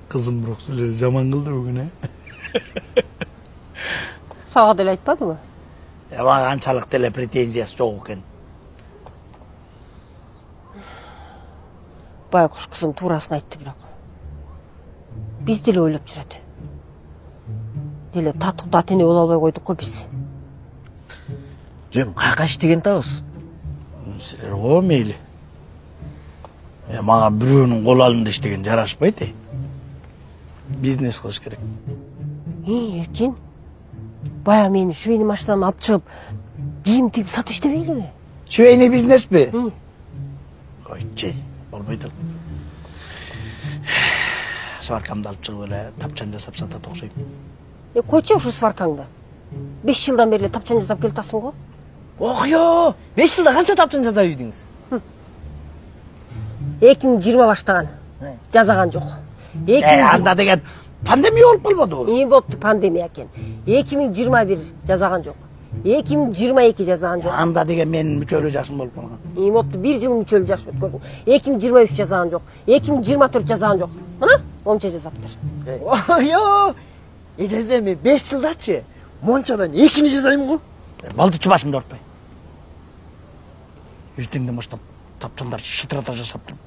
Kızım bırak sülleri zaman kıldı bugün he. Sağa delе айтпады mı? Bana ançalık dele pretenziyası çok eкен. Байқұс қызым турасын айтты бірақ. Біз деле ойлап жүреді. Деле татық татене бола албай қойдық қой біз. Жөн қақа іштеген табыз. Сілер о мейлі. Маған біреуінің қол алында іштеген жарашпайды. Бизнес қылыш керек. Еркен, бая мені швейный машинаны алып шығып, киім тігіп сатып іштемейлі ме? Швейный бизнес пе? Ойчай, болмайды. Сваркамды алып шығып әлі тапчан жасап сатады оқшаймын. Қойчай ұшы сваркаңды. 5 жылдан берлі тапчан жасап келтасың ғой? Оқио, 5 жылда қанша тапчан жаза үйдіңіз? 2020 баштаған. Жазаған жоқ. Анда деген пандемия болып қалмады ғой. Не болыпты пандемия екен. 2021 жазаған жоқ. 2022 жазаған жоқ. Анда деген менің мүшелі жасым болып қалған. Не болыпты 1 жыл мүшелі жаш өткөрдім. 2023 жазаған жоқ. 2024 жазаған жоқ. Мына онша жазаптыр. Оқио, ежездеме 5 жылдачы. Моншадан 2-ни жазайым ғой. Балдычы басымды ортпай. Ертеңден баштап тапчандар шытырата жасап тұрып.